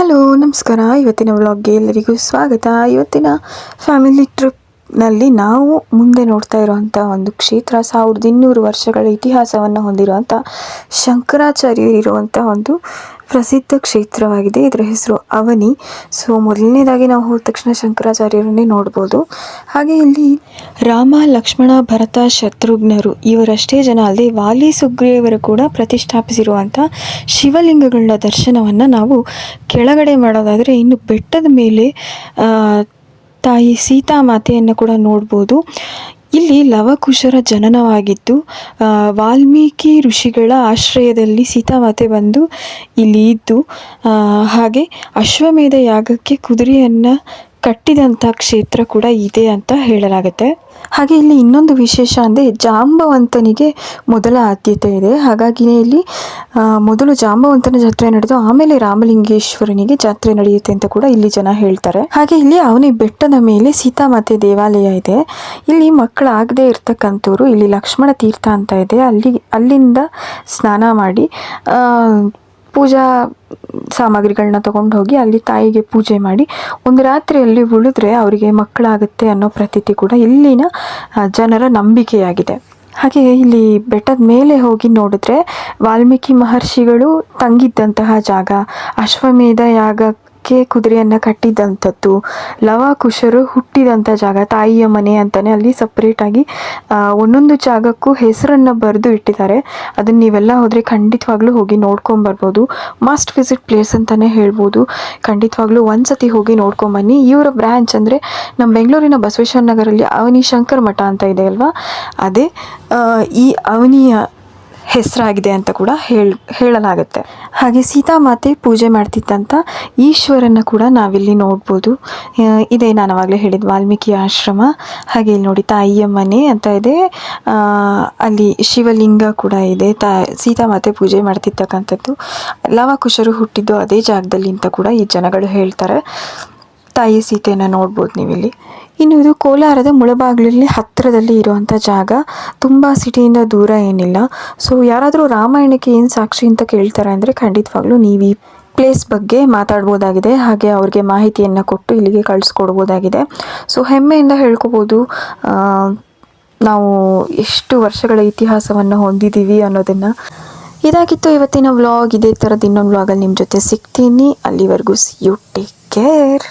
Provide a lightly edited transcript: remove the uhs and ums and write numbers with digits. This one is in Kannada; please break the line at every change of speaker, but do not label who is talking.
ಹಲೋ ನಮಸ್ಕಾರ. ಇವತ್ತಿನ ವ್ಲಾಗ್ಗೆ ಎಲ್ಲರಿಗೂ ಸ್ವಾಗತ. ಇವತ್ತಿನ ಫ್ಯಾಮಿಲಿ ಟ್ರಿಪ್ನಲ್ಲಿ ನಾವು ಮುಂದೆ ನೋಡ್ತಾ ಇರುವಂಥ ಒಂದು ಕ್ಷೇತ್ರ 1200 ವರ್ಷಗಳ ಇತಿಹಾಸವನ್ನು ಹೊಂದಿರುವಂಥ ಶಂಕರಾಚಾರ್ಯರು ಇರುವಂಥ ಒಂದು ಪ್ರಸಿದ್ಧ ಕ್ಷೇತ್ರವಾಗಿದೆ. ಇದರ ಹೆಸರು ಅವನಿ. ಸೊ ಮೊದಲನೇದಾಗಿ ನಾವು ಹೋದ ತಕ್ಷಣ ಶಂಕರಾಚಾರ್ಯರನ್ನೇ ನೋಡ್ಬೋದು. ಹಾಗೆ ಇಲ್ಲಿ ರಾಮ, ಲಕ್ಷ್ಮಣ, ಭರತ, ಶತ್ರುಘ್ನರು ಇವರಷ್ಟೇ ಜನ ಅಲ್ಲದೆ ವಾಲಿ, ಸುಗ್ರೀವರು ಕೂಡ ಪ್ರತಿಷ್ಠಾಪಿಸಿರುವಂಥ ಶಿವಲಿಂಗಗಳ ದರ್ಶನವನ್ನು ನಾವು ಕೆಳಗಡೆ ಮಾಡೋದಾದರೆ ಇನ್ನು ಬೆಟ್ಟದ ಮೇಲೆ ತಾಯಿ ಸೀತಾಮಾತೆಯನ್ನು ಕೂಡ ನೋಡ್ಬೋದು. ಇಲ್ಲಿ ಲವಕುಶರ ಜನನವಾಗಿದ್ದು ವಾಲ್ಮೀಕಿ ಋಷಿಗಳ ಆಶ್ರಯದಲ್ಲಿ ಸೀತಾಮಾತೆ ಬಂದು ಇಲ್ಲಿ ಇದ್ದು ಹಾಗೆ ಅಶ್ವಮೇಧ ಯಾಗಕ್ಕೆ ಕುದುರೆಯನ್ನು ಕಟ್ಟಿದಂಥ ಕ್ಷೇತ್ರ ಕೂಡ ಇದೆ ಅಂತ ಹೇಳಲಾಗುತ್ತೆ. ಹಾಗೆ ಇಲ್ಲಿ ಇನ್ನೊಂದು ವಿಶೇಷ ಅಂದರೆ ಜಾಂಬವಂತನಿಗೆ ಮೊದಲ ಆದ್ಯತೆ ಇದೆ. ಹಾಗಾಗಿಯೇ ಇಲ್ಲಿ ಮೊದಲು ಜಾಂಬವಂತನ ಜಾತ್ರೆ ನಡೆದು ಆಮೇಲೆ ರಾಮಲಿಂಗೇಶ್ವರನಿಗೆ ಜಾತ್ರೆ ನಡೆಯುತ್ತೆ ಅಂತ ಕೂಡ ಇಲ್ಲಿ ಜನ ಹೇಳ್ತಾರೆ. ಹಾಗೆ ಇಲ್ಲಿ ಅವನಿ ಬೆಟ್ಟದ ಮೇಲೆ ಸೀತಾಮಾತೆ ದೇವಾಲಯ ಇದೆ. ಇಲ್ಲಿ ಮಕ್ಕಳಾಗದೇ ಇರ್ತಕ್ಕಂಥವ್ರು ಇಲ್ಲಿ ಲಕ್ಷ್ಮಣ ತೀರ್ಥ ಅಂತ ಇದೆ, ಅಲ್ಲಿಂದ ಸ್ನಾನ ಮಾಡಿ ಪೂಜಾ ಸಾಮಗ್ರಿಗಳನ್ನ ತೊಗೊಂಡು ಹೋಗಿ ಅಲ್ಲಿ ತಾಯಿಗೆ ಪೂಜೆ ಮಾಡಿ ಒಂದು ರಾತ್ರಿಯಲ್ಲಿ ಉಳಿದ್ರೆ ಅವರಿಗೆ ಮಕ್ಕಳಾಗುತ್ತೆ ಅನ್ನೋ ಪ್ರತೀತಿ ಕೂಡ ಇಲ್ಲಿನ ಜನರ ನಂಬಿಕೆಯಾಗಿದೆ. ಹಾಗೆ ಇಲ್ಲಿ ಬೆಟ್ಟದ ಮೇಲೆ ಹೋಗಿ ನೋಡಿದ್ರೆ ವಾಲ್ಮೀಕಿ ಮಹರ್ಷಿಗಳು ತಂಗಿದ್ದಂತಹ ಜಾಗ, ಅಶ್ವಮೇಧ ಯಾಗಕ್ಕೆ ಕುದುರೆಯನ್ನು ಕಟ್ಟಿದಂಥದ್ದು, ಲವಕುಶರು ಹುಟ್ಟಿದಂಥ ಜಾಗ, ತಾಯಿಯ ಮನೆ ಅಂತಲೇ ಅಲ್ಲಿ ಸಪ್ರೇಟಾಗಿ ಒಂದೊಂದು ಜಾಗಕ್ಕೂ ಹೆಸರನ್ನು ಬರೆದು ಇಟ್ಟಿದ್ದಾರೆ. ಅದನ್ನು ನೀವೆಲ್ಲ ಹೋದರೆ ಖಂಡಿತವಾಗ್ಲೂ ಹೋಗಿ ನೋಡ್ಕೊಂಬರ್ಬೋದು. ಮಸ್ಟ್ ವಿಸಿಟ್ ಪ್ಲೇಸ್ ಅಂತಲೇ ಹೇಳ್ಬೋದು. ಖಂಡಿತವಾಗ್ಲೂ ಒಂದ್ಸತಿ ಹೋಗಿ ನೋಡ್ಕೊಂಬನ್ನಿ. ಇವರ ಬ್ರ್ಯಾಂಚ್ ಅಂದರೆ ನಮ್ಮ ಬೆಂಗಳೂರಿನ ಬಸವೇಶ್ವರ ನಗರಲ್ಲಿ ಅವನಿ ಶಂಕರ ಮಠ ಅಂತ ಇದೆ ಅಲ್ವಾ, ಅದೇ ಈ ಅವನಿಯ ಹೆಸರಾಗಿದೆ ಅಂತ ಕೂಡ ಹೇಳಲಾಗುತ್ತೆ. ಹಾಗೆ ಸೀತಾಮಾತೆ ಪೂಜೆ ಮಾಡ್ತಿದ್ದಂಥ ಈಶ್ವರನ ಕೂಡ ನಾವಿಲ್ಲಿ ನೋಡ್ಬೋದು. ಇದೇ ನಾನು ಆವಾಗಲೇ ಹೇಳಿದ ವಾಲ್ಮೀಕಿ ಆಶ್ರಮ. ಹಾಗೆ ಇಲ್ಲಿ ನೋಡಿ ತಾಯಿಯ ಮನೆ ಅಂತ ಇದೆ, ಅಲ್ಲಿ ಶಿವಲಿಂಗ ಕೂಡ ಇದೆ. ಸೀತಾಮಾತೆ ಪೂಜೆ ಮಾಡ್ತಿರ್ತಕ್ಕಂಥದ್ದು, ಲವಕುಶರು ಹುಟ್ಟಿದ್ದು ಅದೇ ಜಾಗದಲ್ಲಿ ಅಂತ ಕೂಡ ಈ ಜನಗಳು ಹೇಳ್ತಾರೆ. ತಾಯಿ ಸೀತೆಯನ್ನು ನೋಡ್ಬೋದು ನೀವಿಲ್ಲಿ. ಇನ್ನು ಇದು ಕೋಲಾರದ ಮುಳಬಾಗಿಲಲ್ಲಿ ಹತ್ತಿರದಲ್ಲಿ ಇರುವಂಥ ಜಾಗ, ತುಂಬ ಸಿಟಿಯಿಂದ ದೂರ ಏನಿಲ್ಲ. ಸೊ ಯಾರಾದರೂ ರಾಮಾಯಣಕ್ಕೆ ಏನು ಸಾಕ್ಷಿ ಅಂತ ಕೇಳ್ತಾರೆ ಅಂದರೆ ಖಂಡಿತವಾಗ್ಲೂ ನೀವು ಈ ಪ್ಲೇಸ್ ಬಗ್ಗೆ ಮಾತಾಡ್ಬೋದಾಗಿದೆ. ಹಾಗೆ ಅವ್ರಿಗೆ ಮಾಹಿತಿಯನ್ನು ಕೊಟ್ಟು ಇಲ್ಲಿಗೆ ಕಳಿಸ್ಕೊಡ್ಬೋದಾಗಿದೆ. ಸೊ ಹೆಮ್ಮೆಯಿಂದ ಹೇಳ್ಕೊಬೋದು ನಾವು ಎಷ್ಟು ವರ್ಷಗಳ ಇತಿಹಾಸವನ್ನು ಹೊಂದಿದ್ದೀವಿ ಅನ್ನೋದನ್ನು. ಇದಾಗಿತ್ತು ಇವತ್ತಿನ ವ್ಲಾಗ್. ಇದೇ ಥರದ ಇನ್ನೊಂದು ವ್ಲಾಗಲ್ಲಿ ನಿಮ್ಮ ಜೊತೆ ಸಿಗ್ತೀನಿ. ಅಲ್ಲಿವರೆಗೂ ಯು ಟೇಕ್ ಕೇರ್.